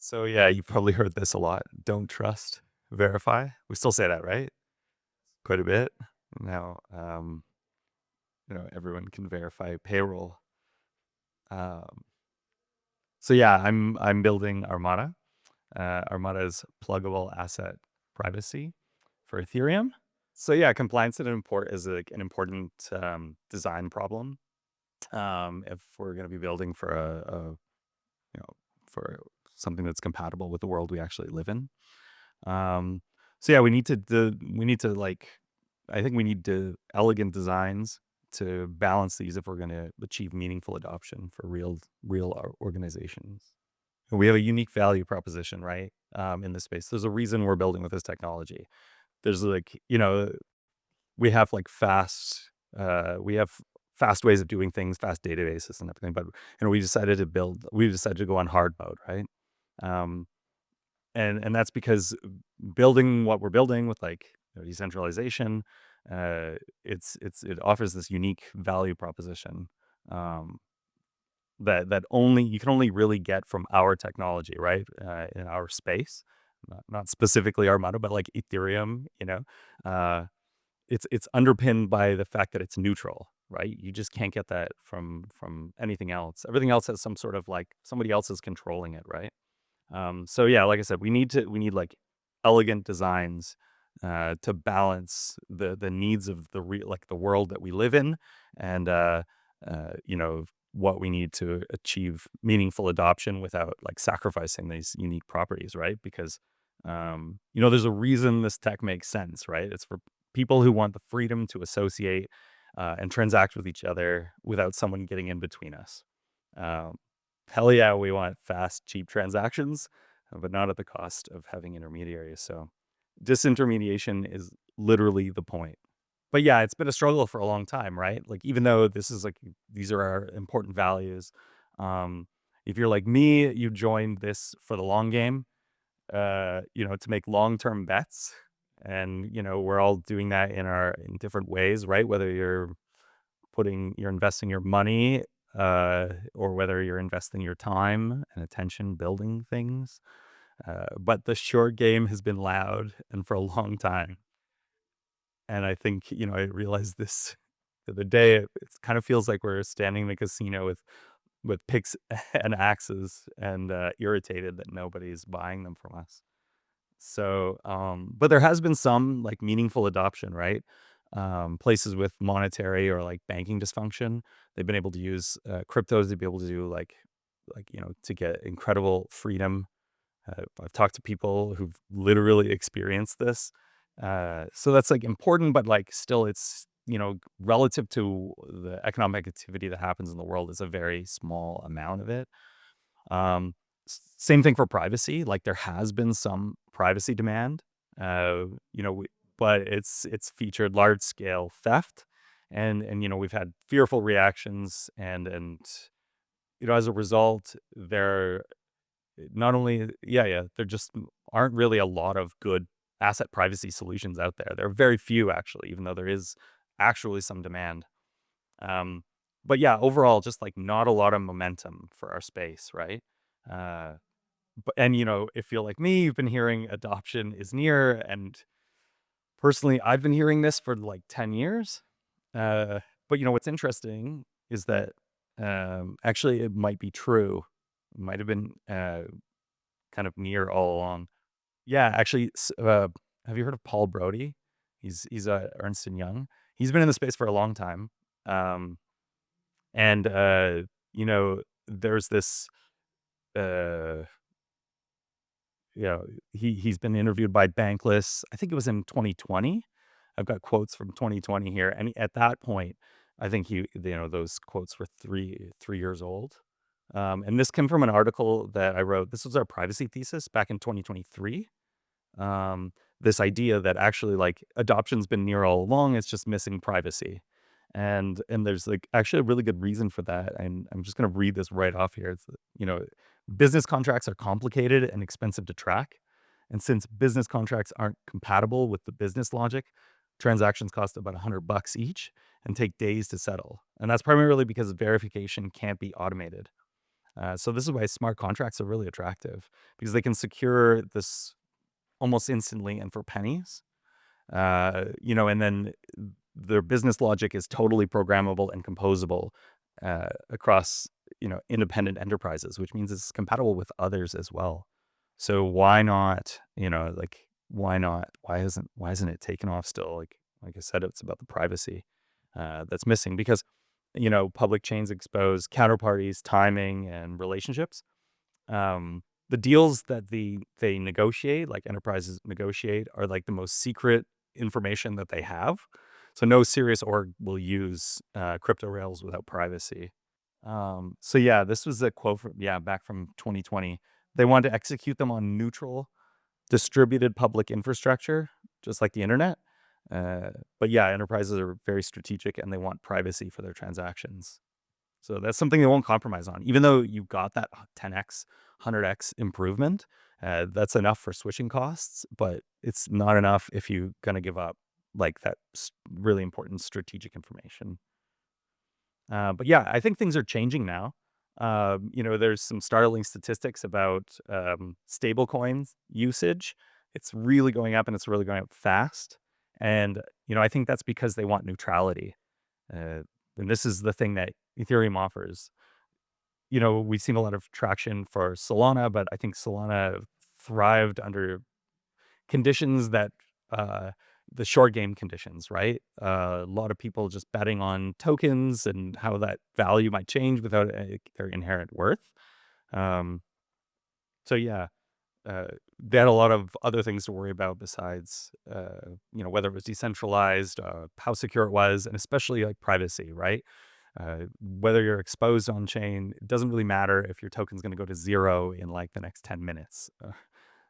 So yeah, you probably heard this a lot. Don't trust, verify. We still say that, right? Quite a bit. Now, everyone can verify payroll. Um, so yeah, I'm building Armada. Armada is pluggable asset privacy for Ethereum. So yeah, compliance is like an important design problem. If we're going to be building for you know for something that's compatible with the world we actually live in. Um, so yeah, I think we need to elegant designs to balance these if we're going to achieve meaningful adoption for real organizations. We have a unique value proposition, right? In this space, there's a reason we're building with this technology. There's we have we have fast ways of doing things, fast databases and everything, but we decided to go on hard mode, right? Um, and that's because building what we're building with decentralization, it offers this unique value proposition um, that only you can only really get from our technology, right? In our space, not specifically Armada, but like Ethereum, uh, it's underpinned by the fact that it's neutral, right? You just can't get that from anything else. Everything else has some sort of like somebody else is controlling it, right? So yeah, like I said, we need like elegant designs to balance the needs of the world that we live in, and what we need to achieve meaningful adoption without like sacrificing these unique properties, right? Because there's a reason this tech makes sense, right? It's for people who want the freedom to associate and transact with each other without someone getting in between us. Um, Hell yeah, we want fast, cheap transactions, but not at the cost of having intermediaries. So disintermediation is literally the point. But yeah, it's been a struggle for a long time, right? Like even though these are our important values, um, if you're like me, you joined this for the long game, to make long-term bets. And we're all doing that in different ways, right? Whether you're investing your money, or whether you're investing your time and attention building things. But the short game has been loud and for a long time. And I think, I realized this the other day. It kind of feels like we're standing in a casino with picks and axes and irritated that nobody's buying them from us. So, but there has been some like meaningful adoption, right? Places with monetary or like banking dysfunction, they've been able to use cryptos to be able to do to get incredible freedom. I've talked to people who've literally experienced this. So that's like important, but like still it's, relative to the economic activity that happens in the world, is a very small amount of it. Um, Same thing for privacy. Like there has been some privacy demand, uh, you know, we, but it's featured large scale theft, and we've had fearful reactions, and as a result, there not only there just aren't really a lot of good asset privacy solutions out there. There are very few actually, even though there is actually some demand. Um, but yeah, overall, just like not a lot of momentum for our space, right? Uh, and if you're like me, you've been hearing adoption is near, and personally, I've been hearing this for like 10 years. Uh, but what's interesting is that actually it might be true. It might have been kind of near all along. Yeah, actually, have you heard of Paul Brody? He's Ernst and Young. He's been in the space for a long time. Um, and there's this uh he's been interviewed by Bankless. I think it was in 2020. I've got quotes from 2020 here, and at that point, I think those quotes were three years old. And this came from an article that I wrote. This was our privacy thesis back in 2023. This idea that actually like adoption's been near all along, it's just missing privacy. And there's like actually a really good reason for that. And I'm just gonna read this right off here. It's business contracts are complicated and expensive to track. And since business contracts aren't compatible with the business logic, transactions cost about $100 each and take days to settle. And that's primarily because verification can't be automated. So this is why smart contracts are really attractive because they can secure this almost instantly and for pennies. And then their business logic is totally programmable and composable across independent enterprises, which means it's compatible with others as well. So why not? Why not? Why isn't it taken off still? Like I said, it's about the privacy that's missing because public chains expose counterparties, timing, and relationships. The deals that they negotiate, like enterprises negotiate, are like the most secret information that they have. So no serious org will use crypto rails without privacy. So yeah, this was a quote from back from 2020. They wanted to execute them on neutral, distributed public infrastructure, just like the internet. But yeah, enterprises are very strategic and they want privacy for their transactions. So that's something they won't compromise on. Even though you got that 10x, 100x improvement, that's enough for switching costs, but it's not enough if you're going to give up like that really important strategic information. But yeah, I think things are changing now. There's some startling statistics about stablecoins usage. It's really going up and it's really going up fast. And, I think that's because they want neutrality. Uh, and this is the thing that Ethereum offers. We've seen a lot of traction for Solana, but I think Solana thrived under conditions that uh, the short game conditions, right? A lot of people just betting on tokens and how that value might change without their inherent worth. Um, so yeah, they had a lot of other things to worry about besides, whether it was decentralized, how secure it was, and especially like privacy, right? Whether you're exposed on chain, it doesn't really matter if your token's going to go to zero in like the next 10 minutes.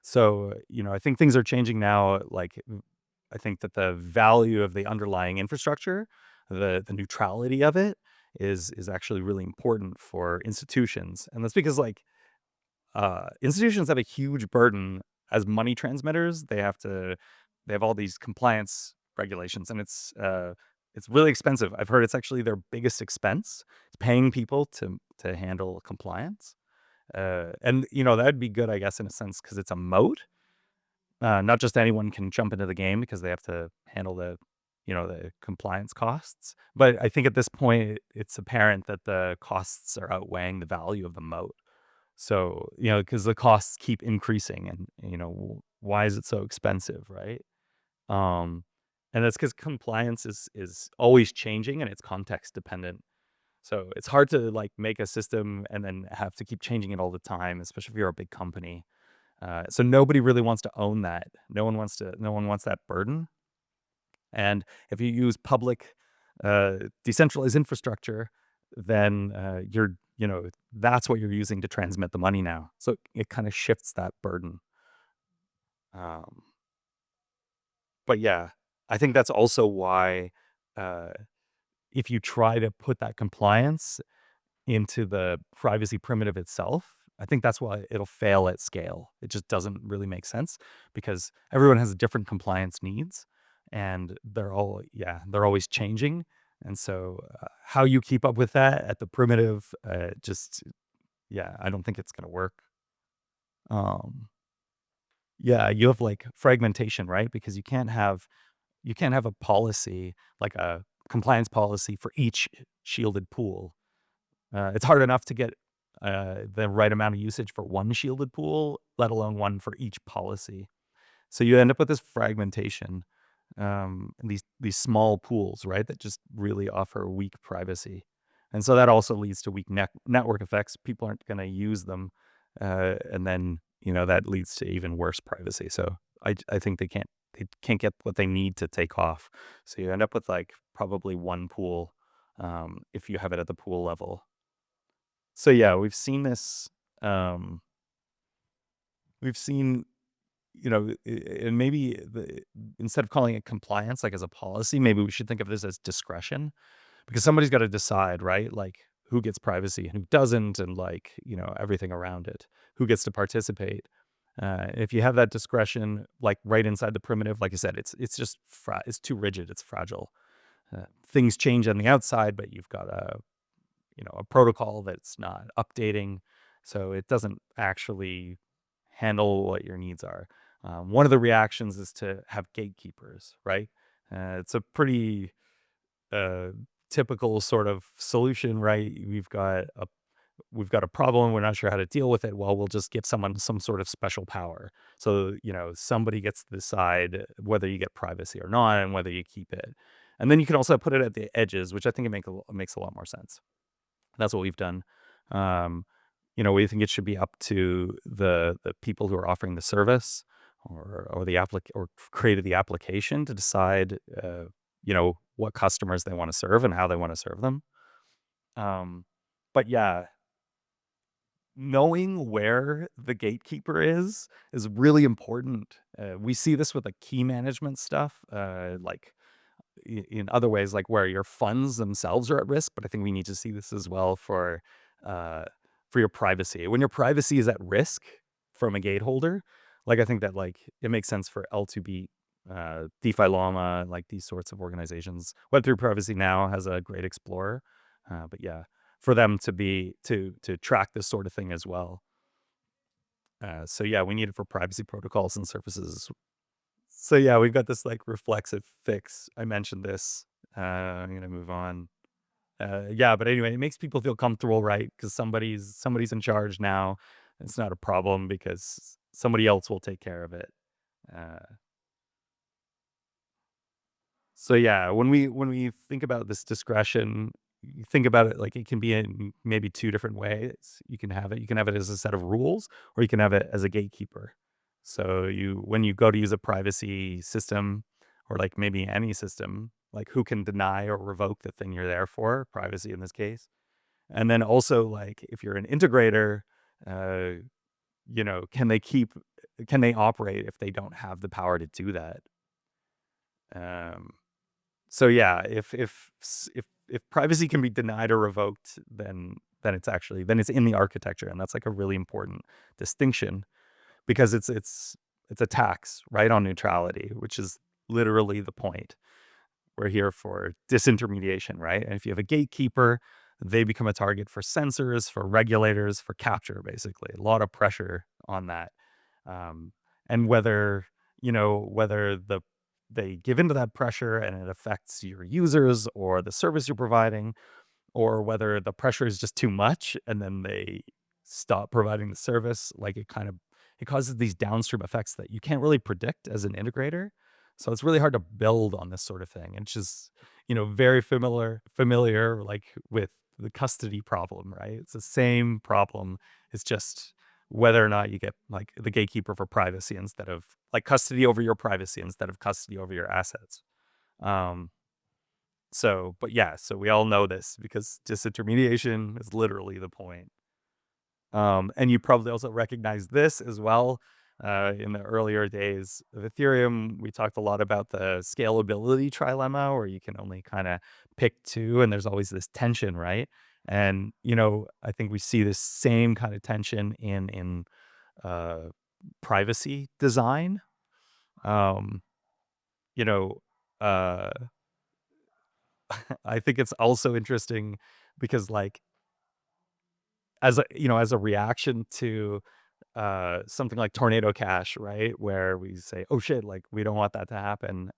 So, I think things are changing now. Like, I think that the value of the underlying infrastructure, the neutrality of it is actually really important for institutions. And that's because like institutions have a huge burden as money transmitters. They have all these compliance regulations, and it's really expensive. I've heard it's actually their biggest expense. It's paying people to handle compliance, and that'd be good, I guess, in a sense, because it's a moat. Not just anyone can jump into the game because they have to handle the compliance costs. But I think at this point, it's apparent that the costs are outweighing the value of the moat. So, because the costs keep increasing and, why is it so expensive, right? Um, and that's because compliance is always changing and it's context dependent. So it's hard to like make a system and then have to keep changing it all the time, especially if you're a big company. So nobody really wants to own that. No one wants that burden. And if you use public, decentralized infrastructure, then that's what you're using to transmit the money now. So it kind of shifts that burden. Um, but yeah, I think that's also why uh, if you try to put that compliance into the privacy primitive itself, I think that's why it'll fail at scale. It just doesn't really make sense because everyone has different compliance needs and they're always changing. And so how you keep up with that at the primitive, I don't think it's going to work. Um, yeah, you have like fragmentation, right? Because you can't have a policy like a compliance policy for each shielded pool. It's hard enough to get the right amount of usage for one shielded pool, let alone one for each policy. So you end up with this fragmentation, and these small pools, right, that just really offer weak privacy. And so that also leads to weak network effects. People aren't going to use them, and then that leads to even worse privacy. So I think they can't get what they need to take off. So you end up with like probably one pool if you have it at the pool level. So yeah, we've seen this. Um, we've seen, and maybe instead of calling it compliance, like as a policy, maybe we should think of this as discretion, because somebody's got to decide, right? Like who gets privacy and who doesn't, and like everything around it, who gets to participate. If you have that discretion, like right inside the primitive, like I said, it's just it's too rigid, it's fragile. Things change on the outside, but you've got a protocol that's not updating. So it doesn't actually handle what your needs are. One of the reactions is to have gatekeepers, right? It's a pretty uh, typical sort of solution, right? We've got a problem. We're not sure how to deal with it. Well, we'll just give someone some sort of special power. So, somebody gets to decide whether you get privacy or not and whether you keep it. And then you can also put it at the edges, which I think makes a lot more sense. That's what we've done. Um, we think it should be up to the people who are offering the service or created the application to decide, what customers they want to serve and how they want to serve them. Um, but yeah, knowing where the gatekeeper is really important. We see this with like key management stuff, like in other ways, like where your funds themselves are at risk. But I think we need to see this as well uh, for your privacy. When your privacy is at risk from a gateholder, like I think that like it makes sense for L2B, DeFi Llama, like these sorts of organizations. Web3 Privacy Now has a great explorer, but yeah, for them to track this sort of thing as well. So yeah, we need it for privacy protocols and services. So yeah, we've got this like reflexive fix. I mentioned this. I'm gonna move on. Yeah, but anyway, it makes people feel comfortable, right? Because somebody's in charge now. It's not a problem because somebody else will take care of it. Uh, So yeah, when we think about this discretion, you think about it like it can be in maybe two different ways. You can have it as a set of rules, or you can have it as a gatekeeper. So when you go to use a privacy system, or like maybe any system, like who can deny or revoke the thing you're there for, privacy in this case. And then also like if you're an integrator, uh, can they operate if they don't have the power to do that? Um, So yeah, if privacy can be denied or revoked, then it's in the architecture, and that's like a really important distinction because it's a tax, right, on neutrality, which is literally the point. We're here for disintermediation, right? And if you have a gatekeeper, they become a target for censors, for regulators, for capture, basically. A lot of pressure on that. Um, and whether they give into that pressure and it affects your users or the service you're providing, or whether the pressure is just too much and then they stop providing the service, like it causes these downstream effects that you can't really predict as an integrator. So it's really hard to build on this sort of thing. And it's just, very familiar like with the custody problem, right? It's the same problem. It's just whether or not you get like the gatekeeper for privacy instead of like custody over your privacy instead of custody over your assets. Um, but yeah, so we all know this because disintermediation is literally the point. And you probably also recognize this as well. In the earlier days of Ethereum, we talked a lot about the scalability trilemma, where you can only kind of pick two, and there's always this tension, right? And I think we see this same kind of tension in uh, privacy design. Um, you know, uh, I think it's also interesting because like as a reaction to something like Tornado Cash, right? Where we say, oh shit, like we don't want that to happen.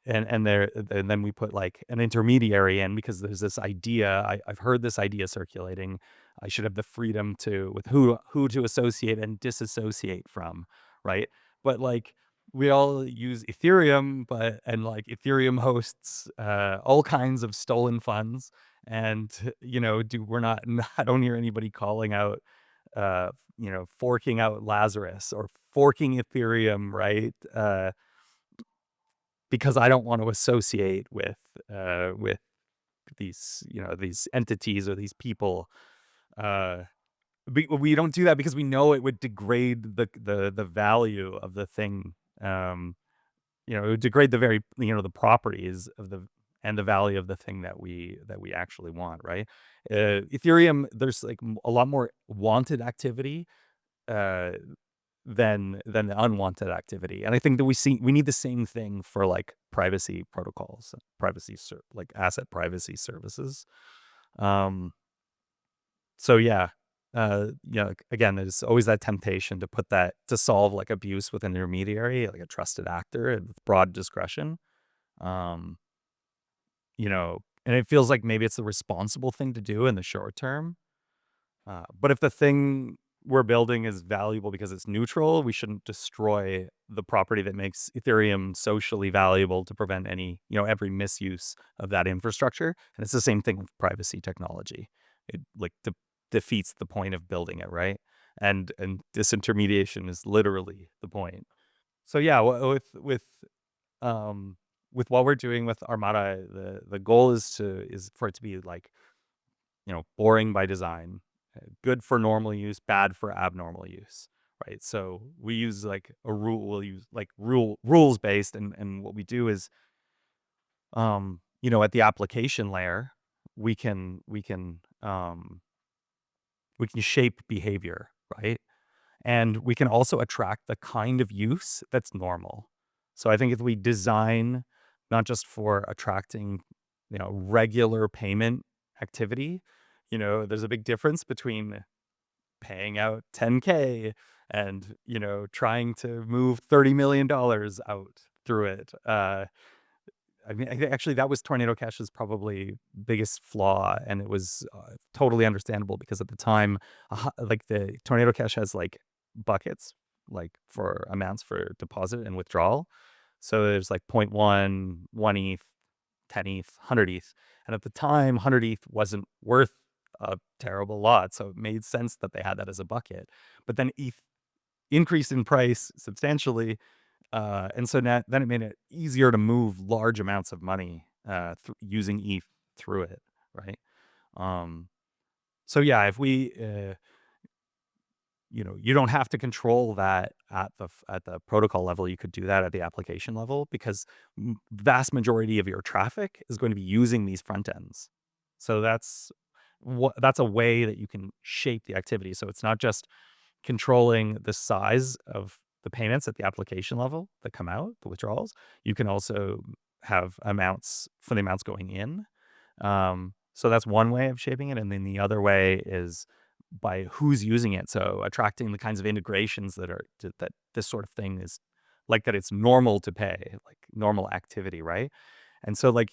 And then we put like an intermediary in because there's this idea. I've heard this idea circulating. I should have the freedom to with who to associate and disassociate from, right? But like we all use Ethereum, and like Ethereum hosts all kinds of stolen funds, and we're not. I don't hear anybody calling out, forking out Lazarus or forking Ethereum, right? Because I don't want to associate with these entities or these people. Uh, we don't do that because we know it would degrade the value of the thing. It would degrade the very the properties of the value of the thing that we actually want, right? Ethereum, there's like a lot more wanted activity. Uh, than the unwanted activity. And I think that we need the same thing for like privacy protocols, like asset privacy services. Um, So yeah, again, there's always that temptation to put that to solve like abuse with an intermediary, like a trusted actor and with broad discretion. Um, and it feels like maybe it's the responsible thing to do in the short term. But if the thing we're building is valuable because it's neutral, we shouldn't destroy the property that makes Ethereum socially valuable to prevent any, every misuse of that infrastructure. And it's the same thing with privacy technology. It like defeats the point of building it, right? And disintermediation is literally the point. So yeah, um with what we're doing with Armada, the goal is for it to be like boring by design, good for normal use, bad for abnormal use, right? So we use like a rule, we'll use like rules based, and what we do is, at the application layer, we can we can um, we can shape behavior, right? And we can also attract the kind of use that's normal. So I think if we design not just for attracting, regular payment activity, there's a big difference between paying out 10K and, trying to move $30 million out through it. I mean, actually, that was Tornado Cash's probably biggest flaw, and it was totally understandable because at the time, like the Tornado Cash has like buckets, like for amounts for deposit and withdrawal. So there's like point 0.1, 1 ETH, 10 ETH, 100 ETH, and at the time, 100 ETH wasn't worth a terrible lot, so it made sense that they had that as a bucket. But then ETH increased in price substantially, and so now then it made it easier to move large amounts of money using ETH through it, right? Um, so yeah, if we, you don't have to control that at the protocol level. You could do that at the application level because vast majority of your traffic is going to be using these front ends. So that's a way that you can shape the activity. So it's not just controlling the size of the payments at the application level that come out, the withdrawals. You can also have amounts for the amounts going in. So that's one way of shaping it. And then the other way is by who's using it. So attracting the kinds of integrations that this sort of thing is like, that it's normal to pay, like normal activity, right? And so like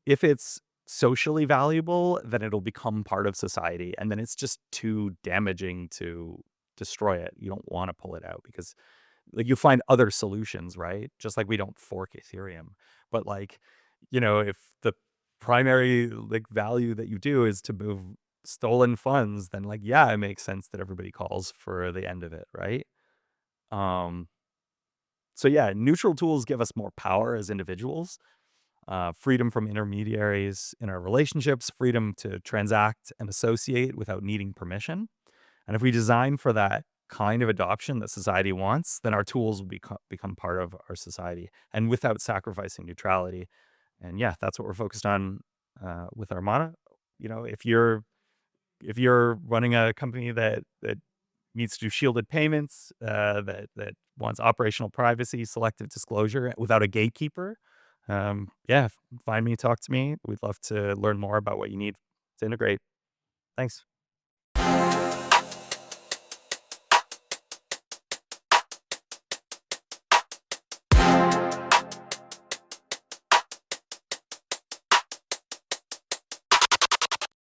if it's socially valuable, then it'll become part of society, and then it's just too damaging to destroy it. You don't wanna pull it out because, like, you find other solutions, right? Just like we don't fork Ethereum. But, like, if the primary, like, value that you do is to move stolen funds, then, like, yeah, it makes sense that everybody calls for the end of it, right? Um, so yeah, neutral tools give us more power as individuals, freedom from intermediaries in our relationships, freedom to transact and associate without needing permission. And if we design for that kind of adoption that society wants, then our tools will become part of our society and without sacrificing neutrality. And yeah, that's what we're focused on with Armada. If you're running a company that needs to do shielded payments, that wants operational privacy, selective disclosure without a gatekeeper. Yeah, find me, talk to me. We'd love to learn more about what you need to integrate. Thanks.